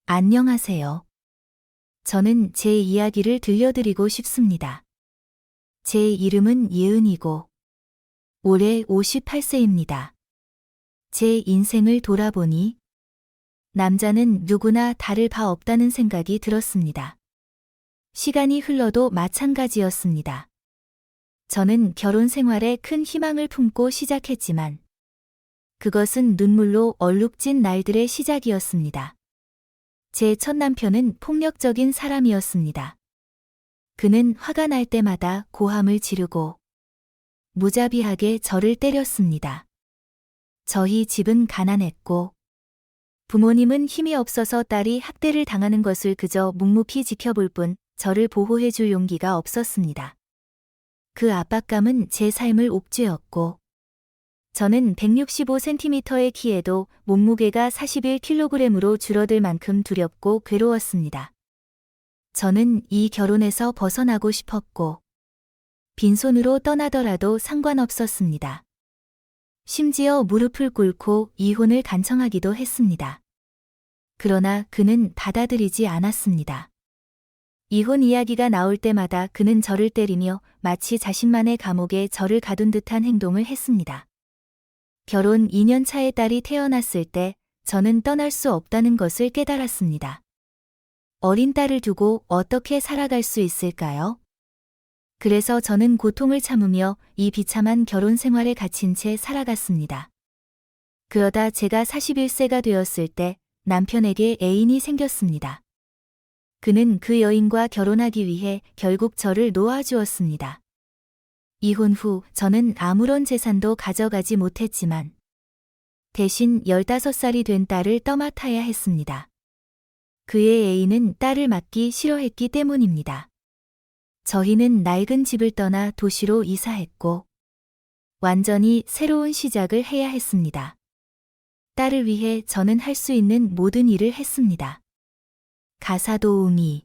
안녕하세요. 저는 제 이야기를 들려드리고 싶습니다. 제 이름은 예은이고, 올해 58세입니다. 제 인생을 돌아보니, 남자는 누구나 다를 바 없다는 생각이 들었습니다. 시간이 흘러도 마찬가지였습니다. 저는 결혼 생활에 큰 희망을 품고 시작했지만, 그것은 눈물로 얼룩진 날들의 시작이었습니다. 제 첫 남편은 폭력적인 사람이었습니다. 그는 화가 날 때마다 고함을 지르고 무자비하게 저를 때렸습니다. 저희 집은 가난했고 부모님은 힘이 없어서 딸이 학대를 당하는 것을 그저 묵묵히 지켜볼 뿐 저를 보호해 줄 용기가 없었습니다. 그 압박감은 제 삶을 옥죄었고 저는 165cm의 키에도 몸무게가 41kg으로 줄어들 만큼 두렵고 괴로웠습니다. 저는 이 결혼에서 벗어나고 싶었고 빈손으로 떠나더라도 상관없었습니다. 심지어 무릎을 꿇고 이혼을 간청하기도 했습니다. 그러나 그는 받아들이지 않았습니다. 이혼 이야기가 나올 때마다 그는 저를 때리며 마치 자신만의 감옥에 저를 가둔 듯한 행동을 했습니다. 결혼 2년 차에 딸이 태어났을 때 저는 떠날 수 없다는 것을 깨달았습니다. 어린 딸을 두고 어떻게 살아갈 수 있을까요? 그래서 저는 고통을 참으며 이 비참한 결혼 생활에 갇힌 채 살아갔습니다. 그러다 제가 41세가 되었을 때 남편에게 애인이 생겼습니다. 그는 그 여인과 결혼하기 위해 결국 저를 놓아주었습니다. 이혼 후 저는 아무런 재산도 가져가지 못했지만 대신 15살이 된 딸을 떠맡아야 했습니다. 그의 애인은 딸을 맡기 싫어했기 때문입니다. 저희는 낡은 집을 떠나 도시로 이사했고 완전히 새로운 시작을 해야 했습니다. 딸을 위해 저는 할 수 있는 모든 일을 했습니다. 가사 도우미,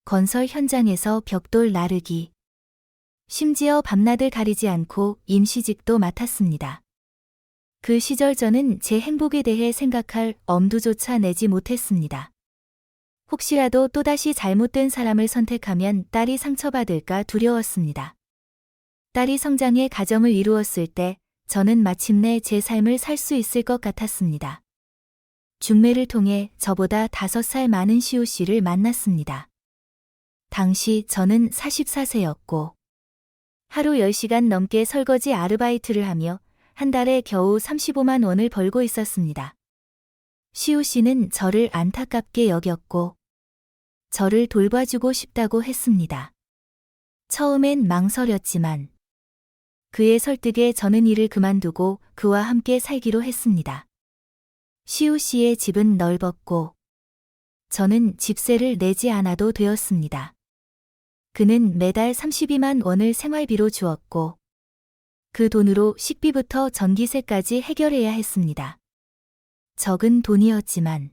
건설 현장에서 벽돌 나르기, 심지어 밤낮을 가리지 않고 임시직도 맡았습니다. 그 시절 저는 제 행복에 대해 생각할 엄두조차 내지 못했습니다. 혹시라도 또다시 잘못된 사람을 선택하면 딸이 상처받을까 두려웠습니다. 딸이 성장해 가정을 이루었을 때 저는 마침내 제 삶을 살 수 있을 것 같았습니다. 중매를 통해 저보다 5살 많은 시우 씨를 만났습니다. 당시 저는 44세였고 하루 10시간 넘게 설거지 아르바이트를 하며 한 달에 겨우 35만 원을 벌고 있었습니다. 시우 씨는 저를 안타깝게 여겼고 저를 돌봐주고 싶다고 했습니다. 처음엔 망설였지만 그의 설득에 저는 일을 그만두고 그와 함께 살기로 했습니다. 시우 씨의 집은 넓었고 저는 집세를 내지 않아도 되었습니다. 그는 매달 32만 원을 생활비로 주었고 그 돈으로 식비부터 전기세까지 해결해야 했습니다. 적은 돈이었지만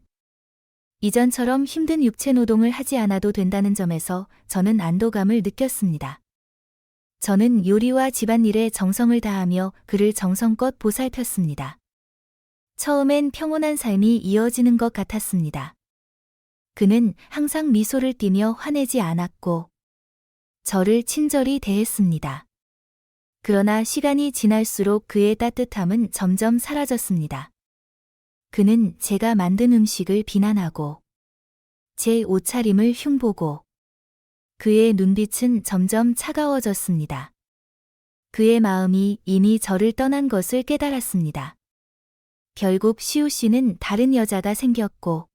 이전처럼 힘든 육체 노동을 하지 않아도 된다는 점에서 저는 안도감을 느꼈습니다. 저는 요리와 집안일에 정성을 다하며 그를 정성껏 보살폈습니다. 처음엔 평온한 삶이 이어지는 것 같았습니다. 그는 항상 미소를 띠며 화내지 않았고 저를 친절히 대했습니다. 그러나 시간이 지날수록 그의 따뜻함은 점점 사라졌습니다. 그는 제가 만든 음식을 비난하고 제 옷차림을 흉보고 그의 눈빛은 점점 차가워졌습니다. 그의 마음이 이미 저를 떠난 것을 깨달았습니다. 결국 시우 씨는 다른 여자가 생겼고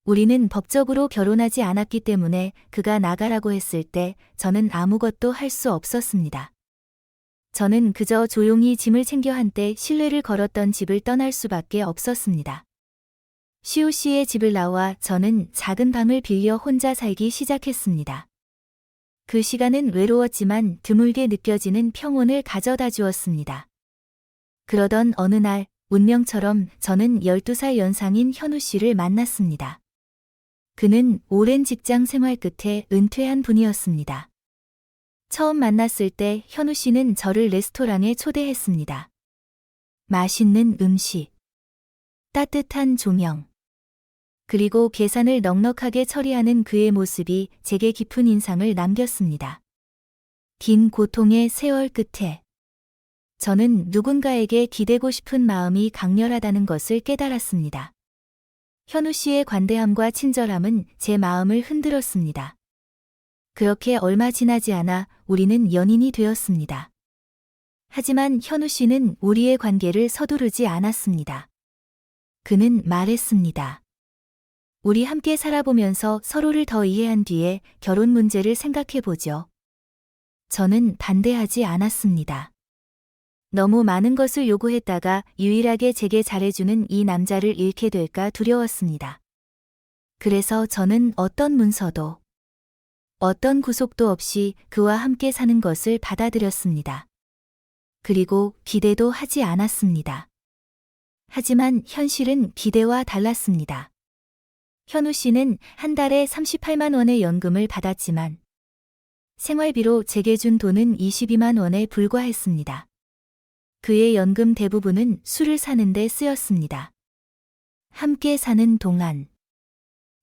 우리는 법적으로 결혼하지 않았기 때문에 그가 나가라고 했을 때 저는 아무것도 할 수 없었습니다. 저는 그저 조용히 짐을 챙겨 한때 신뢰를 걸었던 집을 떠날 수밖에 없었습니다. 시우 씨의 집을 나와 저는 작은 방을 빌려 혼자 살기 시작했습니다. 그 시간은 외로웠지만 드물게 느껴지는 평온을 가져다 주었습니다. 그러던 어느 날 운명처럼 저는 12살 연상인 현우 씨를 만났습니다. 그는 오랜 직장 생활 끝에 은퇴한 분이었습니다. 처음 만났을 때 현우 씨는 저를 레스토랑에 초대했습니다. 맛있는 음식, 따뜻한 조명, 그리고 계산을 넉넉하게 처리하는 그의 모습이 제게 깊은 인상을 남겼습니다. 긴 고통의 세월 끝에 저는 누군가에게 기대고 싶은 마음이 강렬하다는 것을 깨달았습니다. 현우 씨의 관대함과 친절함은 제 마음을 흔들었습니다. 그렇게 얼마 지나지 않아 우리는 연인이 되었습니다. 하지만 현우 씨는 우리의 관계를 서두르지 않았습니다. 그는 말했습니다. 우리 함께 살아보면서 서로를 더 이해한 뒤에 결혼 문제를 생각해보죠. 저는 반대하지 않았습니다. 너무 많은 것을 요구했다가 유일하게 제게 잘해주는 이 남자를 잃게 될까 두려웠습니다. 그래서 저는 어떤 문서도, 어떤 구속도 없이 그와 함께 사는 것을 받아들였습니다. 그리고 기대도 하지 않았습니다. 하지만 현실은 기대와 달랐습니다. 현우 씨는 한 달에 38만 원의 연금을 받았지만 생활비로 제게 준 돈은 22만 원에 불과했습니다. 그의 연금 대부분은 술을 사는 데 쓰였습니다. 함께 사는 동안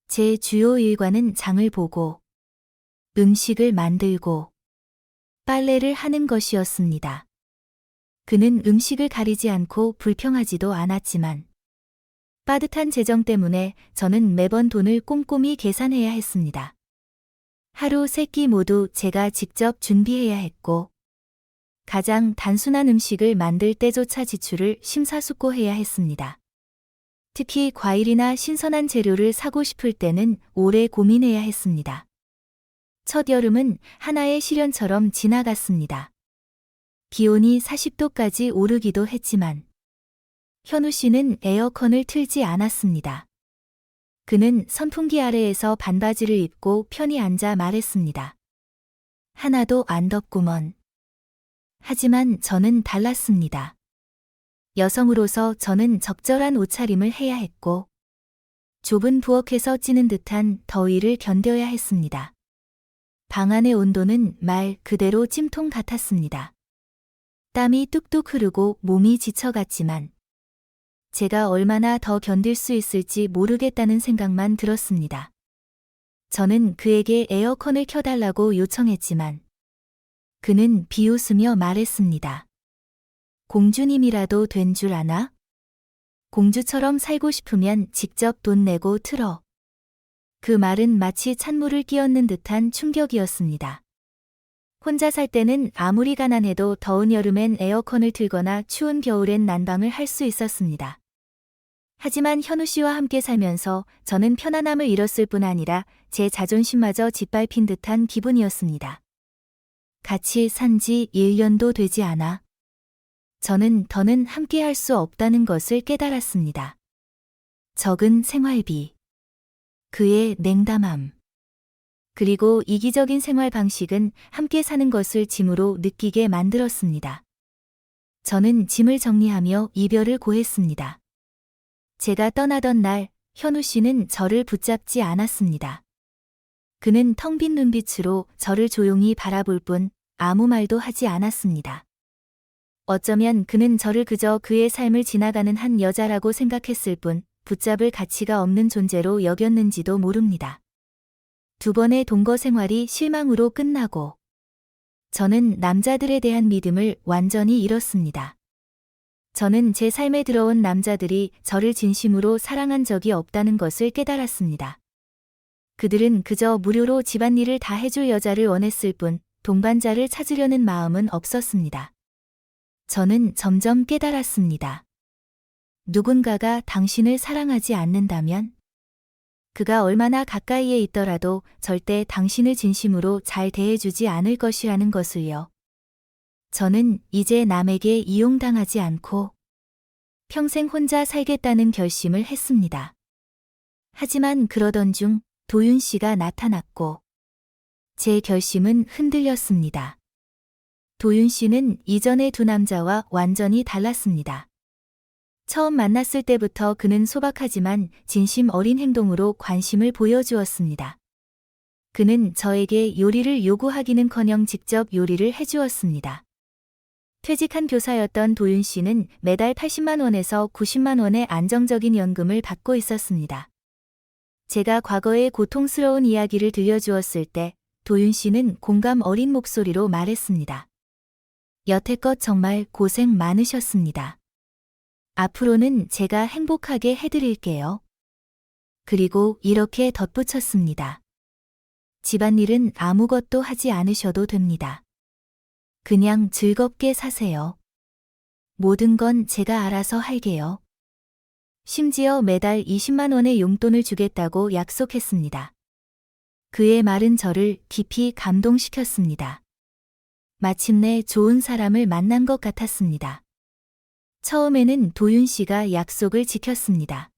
제 주요 일과는 장을 보고 음식을 만들고 빨래를 하는 것이었습니다. 그는 음식을 가리지 않고 불평하지도 않았지만 빠듯한 재정 때문에 저는 매번 돈을 꼼꼼히 계산해야 했습니다. 하루 3끼 모두 제가 직접 준비해야 했고 가장 단순한 음식을 만들 때조차 지출을 심사숙고해야 했습니다. 특히 과일이나 신선한 재료를 사고 싶을 때는 오래 고민해야 했습니다. 첫 여름은 하나의 시련처럼 지나갔습니다. 기온이 40도까지 오르기도 했지만 현우 씨는 에어컨을 틀지 않았습니다. 그는 선풍기 아래에서 반바지를 입고 편히 앉아 말했습니다. 하나도 안 덥구먼. 하지만 저는 달랐습니다. 여성으로서 저는 적절한 옷차림을 해야 했고 좁은 부엌에서 찌는 듯한 더위를 견뎌야 했습니다. 방 안의 온도는 말 그대로 찜통 같았습니다. 땀이 뚝뚝 흐르고 몸이 지쳐갔지만 제가 얼마나 더 견딜 수 있을지 모르겠다는 생각만 들었습니다. 저는 그에게 에어컨을 켜달라고 요청했지만 그는 비웃으며 말했습니다. 공주님이라도 된 줄 아나? 공주처럼 살고 싶으면 직접 돈 내고 틀어. 그 말은 마치 찬물을 끼얹는 듯한 충격이었습니다. 혼자 살 때는 아무리 가난해도 더운 여름엔 에어컨을 틀거나 추운 겨울엔 난방을 할 수 있었습니다. 하지만 현우 씨와 함께 살면서 저는 편안함을 잃었을 뿐 아니라 제 자존심마저 짓밟힌 듯한 기분이었습니다. 같이 산 지 1년도 되지 않아 저는 더는 함께 할 수 없다는 것을 깨달았습니다. 적은 생활비, 그의 냉담함, 그리고 이기적인 생활 방식은 함께 사는 것을 짐으로 느끼게 만들었습니다. 저는 짐을 정리하며 이별을 고했습니다. 제가 떠나던 날 현우 씨는 저를 붙잡지 않았습니다. 그는 텅 빈 눈빛으로 저를 조용히 바라볼 뿐 아무 말도 하지 않았습니다. 어쩌면 그는 저를 그저 그의 삶을 지나가는 한 여자라고 생각했을 뿐 붙잡을 가치가 없는 존재로 여겼는지도 모릅니다. 2번의 동거 생활이 실망으로 끝나고 저는 남자들에 대한 믿음을 완전히 잃었습니다. 저는 제 삶에 들어온 남자들이 저를 진심으로 사랑한 적이 없다는 것을 깨달았습니다. 그들은 그저 무료로 집안일을 다 해줄 여자를 원했을 뿐 동반자를 찾으려는 마음은 없었습니다. 저는 점점 깨달았습니다. 누군가가 당신을 사랑하지 않는다면 그가 얼마나 가까이에 있더라도 절대 당신을 진심으로 잘 대해주지 않을 것이라는 것을요. 저는 이제 남에게 이용당하지 않고 평생 혼자 살겠다는 결심을 했습니다. 하지만 그러던 중 도윤 씨가 나타났고 제 결심은 흔들렸습니다. 도윤 씨는 이전의 2 남자와 완전히 달랐습니다. 처음 만났을 때부터 그는 소박하지만 진심 어린 행동으로 관심을 보여주었습니다. 그는 저에게 요리를 요구하기는커녕 직접 요리를 해주었습니다. 퇴직한 교사였던 도윤 씨는 매달 80만 원에서 90만 원의 안정적인 연금을 받고 있었습니다. 제가 과거의 고통스러운 이야기를 들려주었을 때 도윤 씨는 공감 어린 목소리로 말했습니다. 여태껏 정말 고생 많으셨습니다. 앞으로는 제가 행복하게 해드릴게요. 그리고 이렇게 덧붙였습니다. 집안일은 아무것도 하지 않으셔도 됩니다. 그냥 즐겁게 사세요. 모든 건 제가 알아서 할게요. 심지어 매달 20만 원의 용돈을 주겠다고 약속했습니다. 그의 말은 저를 깊이 감동시켰습니다. 마침내 좋은 사람을 만난 것 같았습니다. 처음에는 도윤 씨가 약속을 지켰습니다.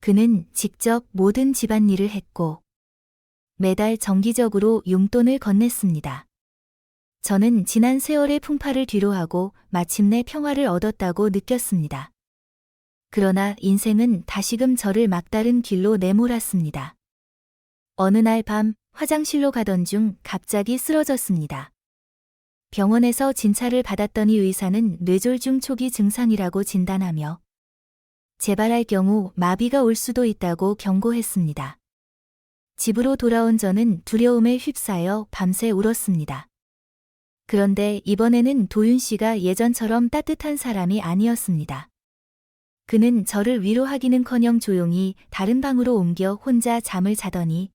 그는 직접 모든 집안일을 했고 매달 정기적으로 용돈을 건넸습니다. 저는 지난 세월의 풍파를 뒤로하고 마침내 평화를 얻었다고 느꼈습니다. 그러나 인생은 다시금 저를 막다른 길로 내몰았습니다. 어느 날 밤 화장실로 가던 중 갑자기 쓰러졌습니다. 병원에서 진찰을 받았더니 의사는 뇌졸중 초기 증상이라고 진단하며 재발할 경우 마비가 올 수도 있다고 경고했습니다. 집으로 돌아온 저는 두려움에 휩싸여 밤새 울었습니다. 그런데 이번에는 도윤 씨가 예전처럼 따뜻한 사람이 아니었습니다. 그는 저를 위로하기는커녕 조용히 다른 방으로 옮겨 혼자 잠을 자더니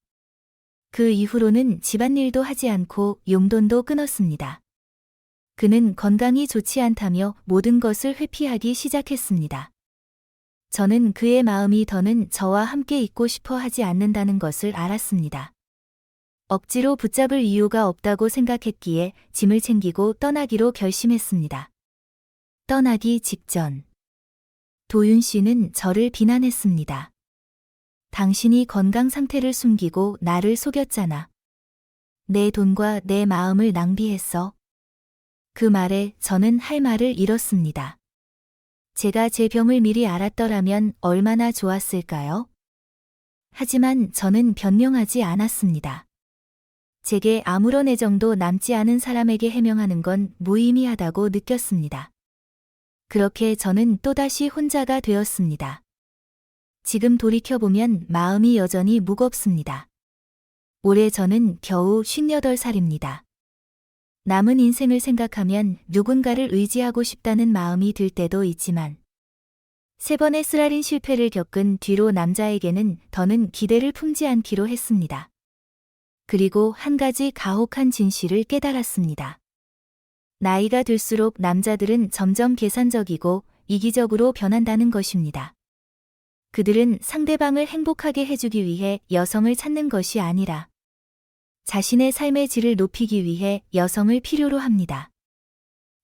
그 이후로는 집안일도 하지 않고 용돈도 끊었습니다. 그는 건강이 좋지 않다며 모든 것을 회피하기 시작했습니다. 저는 그의 마음이 더는 저와 함께 있고 싶어 하지 않는다는 것을 알았습니다. 억지로 붙잡을 이유가 없다고 생각했기에 짐을 챙기고 떠나기로 결심했습니다. 떠나기 직전 도윤 씨는 저를 비난했습니다. 당신이 건강 상태를 숨기고 나를 속였잖아. 내 돈과 내 마음을 낭비했어. 그 말에 저는 할 말을 잃었습니다. 제가 제 병을 미리 알았더라면 얼마나 좋았을까요? 하지만 저는 변명하지 않았습니다. 제게 아무런 애정도 남지 않은 사람에게 해명하는 건 무의미하다고 느꼈습니다. 그렇게 저는 또다시 혼자가 되었습니다. 지금 돌이켜보면 마음이 여전히 무겁습니다. 올해 저는 겨우 58살입니다. 남은 인생을 생각하면 누군가를 의지하고 싶다는 마음이 들 때도 있지만 3번의 쓰라린 실패를 겪은 뒤로 남자에게는 더는 기대를 품지 않기로 했습니다. 그리고 한 가지 가혹한 진실을 깨달았습니다. 나이가 들수록 남자들은 점점 계산적이고 이기적으로 변한다는 것입니다. 그들은 상대방을 행복하게 해주기 위해 여성을 찾는 것이 아니라 자신의 삶의 질을 높이기 위해 여성을 필요로 합니다.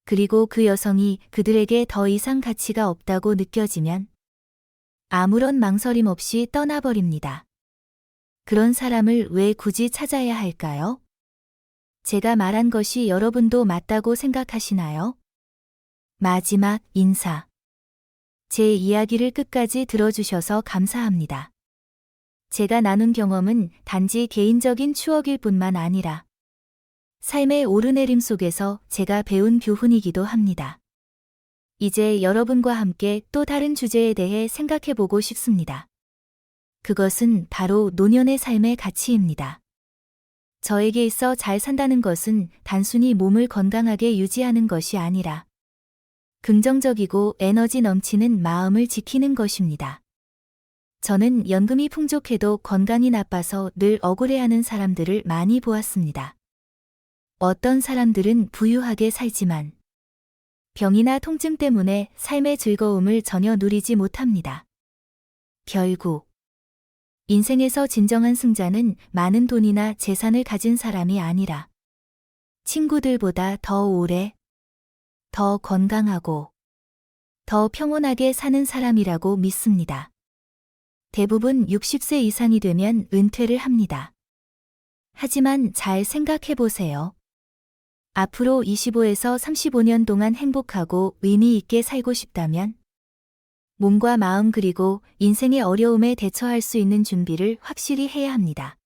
그리고 그 여성이 그들에게 더 이상 가치가 없다고 느껴지면 아무런 망설임 없이 떠나버립니다. 그런 사람을 왜 굳이 찾아야 할까요? 제가 말한 것이 여러분도 맞다고 생각하시나요? 마지막 인사. 제 이야기를 끝까지 들어주셔서 감사합니다. 제가 나눈 경험은 단지 개인적인 추억일 뿐만 아니라 삶의 오르내림 속에서 제가 배운 교훈이기도 합니다. 이제 여러분과 함께 또 다른 주제에 대해 생각해보고 싶습니다. 그것은 바로 노년의 삶의 가치입니다. 저에게 있어 잘 산다는 것은 단순히 몸을 건강하게 유지하는 것이 아니라 긍정적이고 에너지 넘치는 마음을 지키는 것입니다. 저는 연금이 풍족해도 건강이 나빠서 늘 억울해하는 사람들을 많이 보았습니다. 어떤 사람들은 부유하게 살지만 병이나 통증 때문에 삶의 즐거움을 전혀 누리지 못합니다. 결국 인생에서 진정한 승자는 많은 돈이나 재산을 가진 사람이 아니라 친구들보다 더 오래, 더 건강하고 더 평온하게 사는 사람이라고 믿습니다. 대부분 60세 이상이 되면 은퇴를 합니다. 하지만 잘 생각해 보세요. 앞으로 25에서 35년 동안 행복하고 의미 있게 살고 싶다면 몸과 마음 그리고 인생의 어려움에 대처할 수 있는 준비를 확실히 해야 합니다.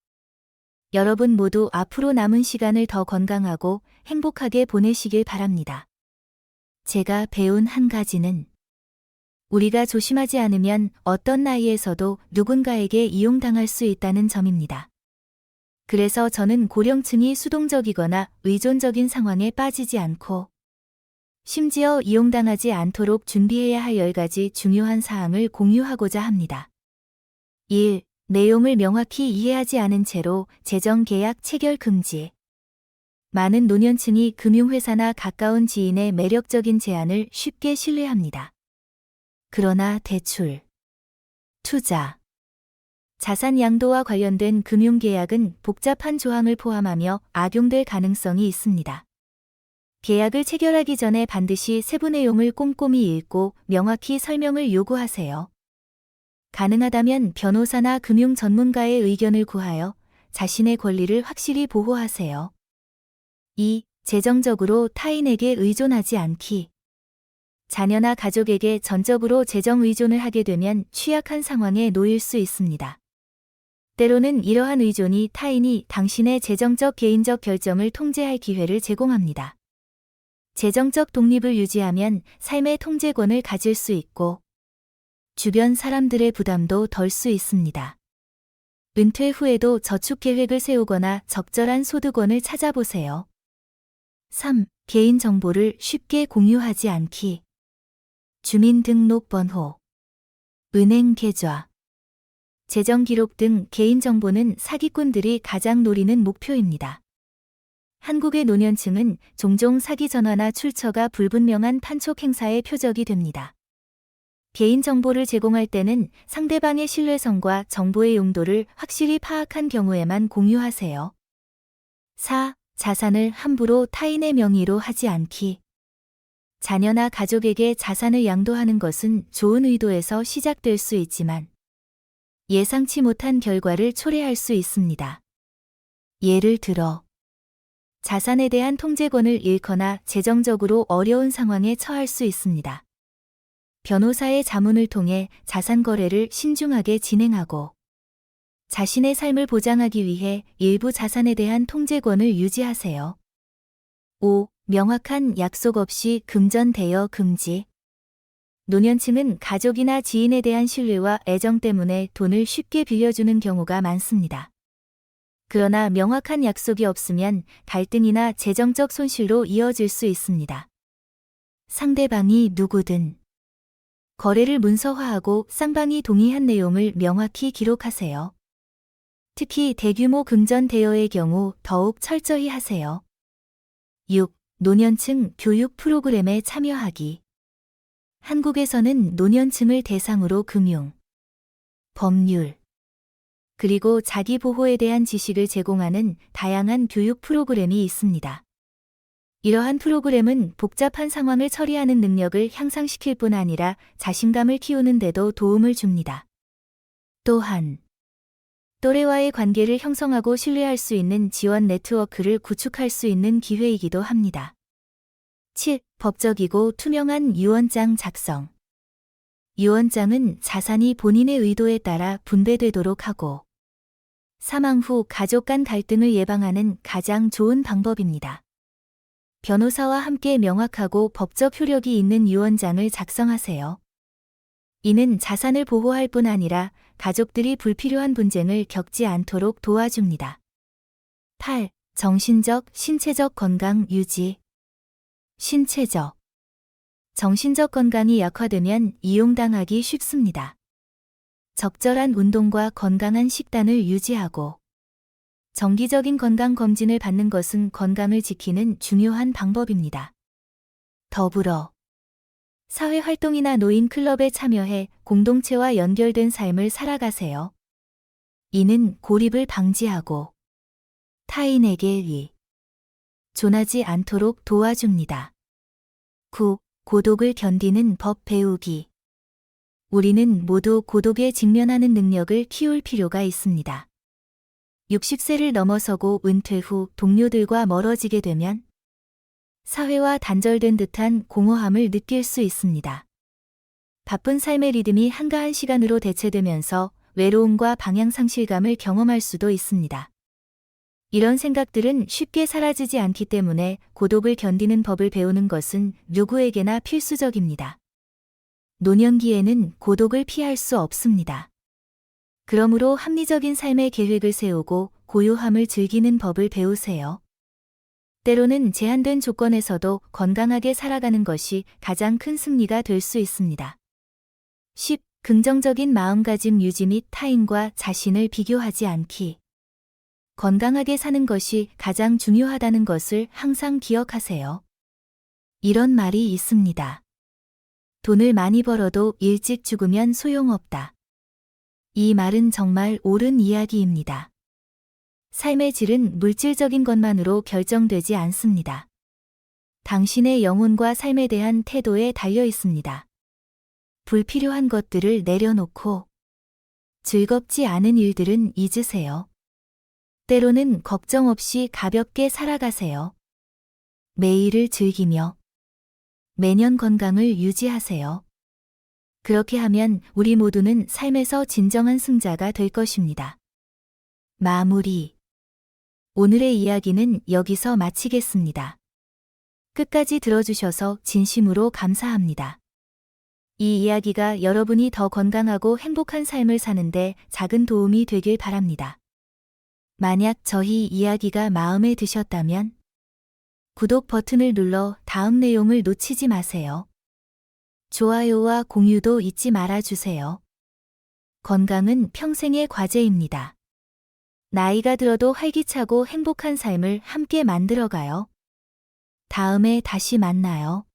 여러분 모두 앞으로 남은 시간을 더 건강하고 행복하게 보내시길 바랍니다. 제가 배운 한 가지는 우리가 조심하지 않으면 어떤 나이에서도 누군가에게 이용당할 수 있다는 점입니다. 그래서 저는 고령층이 수동적이거나 의존적인 상황에 빠지지 않고 심지어 이용당하지 않도록 준비해야 할 10가지 중요한 사항을 공유하고자 합니다. 1. 내용을 명확히 이해하지 않은 채로 재정계약 체결 금지. 많은 노년층이 금융회사나 가까운 지인의 매력적인 제안을 쉽게 신뢰합니다. 그러나 대출, 투자, 자산 양도와 관련된 금융계약은 복잡한 조항을 포함하며 악용될 가능성이 있습니다. 계약을 체결하기 전에 반드시 세부 내용을 꼼꼼히 읽고 명확히 설명을 요구하세요. 가능하다면 변호사나 금융 전문가의 의견을 구하여 자신의 권리를 확실히 보호하세요. 2. 재정적으로 타인에게 의존하지 않기. 자녀나 가족에게 전적으로 재정 의존을 하게 되면 취약한 상황에 놓일 수 있습니다. 때로는 이러한 의존이 타인이 당신의 재정적 개인적 결정을 통제할 기회를 제공합니다. 재정적 독립을 유지하면 삶의 통제권을 가질 수 있고 주변 사람들의 부담도 덜 수 있습니다. 은퇴 후에도 저축 계획을 세우거나 적절한 소득원을 찾아보세요. 3. 개인 정보를 쉽게 공유하지 않기. 주민등록번호, 은행 계좌, 재정 기록 등 개인 정보는 사기꾼들이 가장 노리는 목표입니다. 한국의 노년층은 종종 사기 전화나 출처가 불분명한 판촉 행사의 표적이 됩니다. 개인 정보를 제공할 때는 상대방의 신뢰성과 정보의 용도를 확실히 파악한 경우에만 공유하세요. 4. 자산을 함부로 타인의 명의로 하지 않기. 자녀나 가족에게 자산을 양도하는 것은 좋은 의도에서 시작될 수 있지만 예상치 못한 결과를 초래할 수 있습니다. 예를 들어 자산에 대한 통제권을 잃거나 재정적으로 어려운 상황에 처할 수 있습니다. 변호사의 자문을 통해 자산 거래를 신중하게 진행하고 자신의 삶을 보장하기 위해 일부 자산에 대한 통제권을 유지하세요. 5. 명확한 약속 없이 금전 대여 금지. 노년층은 가족이나 지인에 대한 신뢰와 애정 때문에 돈을 쉽게 빌려주는 경우가 많습니다. 그러나 명확한 약속이 없으면 갈등이나 재정적 손실로 이어질 수 있습니다. 상대방이 누구든 거래를 문서화하고 쌍방이 동의한 내용을 명확히 기록하세요. 특히 대규모 금전 대여의 경우 더욱 철저히 하세요. 6. 노년층 교육 프로그램에 참여하기. 한국에서는 노년층을 대상으로 금융, 법률, 그리고 자기 보호에 대한 지식을 제공하는 다양한 교육 프로그램이 있습니다. 이러한 프로그램은 복잡한 상황을 처리하는 능력을 향상시킬 뿐 아니라 자신감을 키우는 데도 도움을 줍니다. 또한 또래와의 관계를 형성하고 신뢰할 수 있는 지원 네트워크를 구축할 수 있는 기회이기도 합니다. 7. 법적이고 투명한 유언장 작성. 유언장은 자산이 본인의 의도에 따라 분배되도록 하고 사망 후 가족 간 갈등을 예방하는 가장 좋은 방법입니다. 변호사와 함께 명확하고 법적 효력이 있는 유언장을 작성하세요. 이는 자산을 보호할 뿐 아니라 가족들이 불필요한 분쟁을 겪지 않도록 도와줍니다. 8. 정신적, 신체적 건강 유지. 신체적, 정신적 건강이 약화되면 이용당하기 쉽습니다. 적절한 운동과 건강한 식단을 유지하고 정기적인 건강검진을 받는 것은 건강을 지키는 중요한 방법입니다. 더불어 사회활동이나 노인클럽에 참여해 공동체와 연결된 삶을 살아가세요. 이는 고립을 방지하고 타인에게 의존하지 않도록 도와줍니다. 9. 고독을 견디는 법 배우기. 우리는 모두 고독에 직면하는 능력을 키울 필요가 있습니다. 60세를 넘어서고 은퇴 후 동료들과 멀어지게 되면 사회와 단절된 듯한 공허함을 느낄 수 있습니다. 바쁜 삶의 리듬이 한가한 시간으로 대체되면서 외로움과 방향상실감을 경험할 수도 있습니다. 이런 생각들은 쉽게 사라지지 않기 때문에 고독을 견디는 법을 배우는 것은 누구에게나 필수적입니다. 노년기에는 고독을 피할 수 없습니다. 그러므로 합리적인 삶의 계획을 세우고 고요함을 즐기는 법을 배우세요. 때로는 제한된 조건에서도 건강하게 살아가는 것이 가장 큰 승리가 될 수 있습니다. 10. 긍정적인 마음가짐 유지 및 타인과 자신을 비교하지 않기. 건강하게 사는 것이 가장 중요하다는 것을 항상 기억하세요. 이런 말이 있습니다. 돈을 많이 벌어도 일찍 죽으면 소용없다. 이 말은 정말 옳은 이야기입니다. 삶의 질은 물질적인 것만으로 결정되지 않습니다. 당신의 영혼과 삶에 대한 태도에 달려 있습니다. 불필요한 것들을 내려놓고 즐겁지 않은 일들은 잊으세요. 때로는 걱정 없이 가볍게 살아가세요. 매일을 즐기며 매년 건강을 유지하세요. 그렇게 하면 우리 모두는 삶에서 진정한 승자가 될 것입니다. 마무리. 오늘의 이야기는 여기서 마치겠습니다. 끝까지 들어주셔서 진심으로 감사합니다. 이 이야기가 여러분이 더 건강하고 행복한 삶을 사는데 작은 도움이 되길 바랍니다. 만약 저희 이야기가 마음에 드셨다면 구독 버튼을 눌러 다음 내용을 놓치지 마세요. 좋아요와 공유도 잊지 말아주세요. 건강은 평생의 과제입니다. 나이가 들어도 활기차고 행복한 삶을 함께 만들어가요. 다음에 다시 만나요.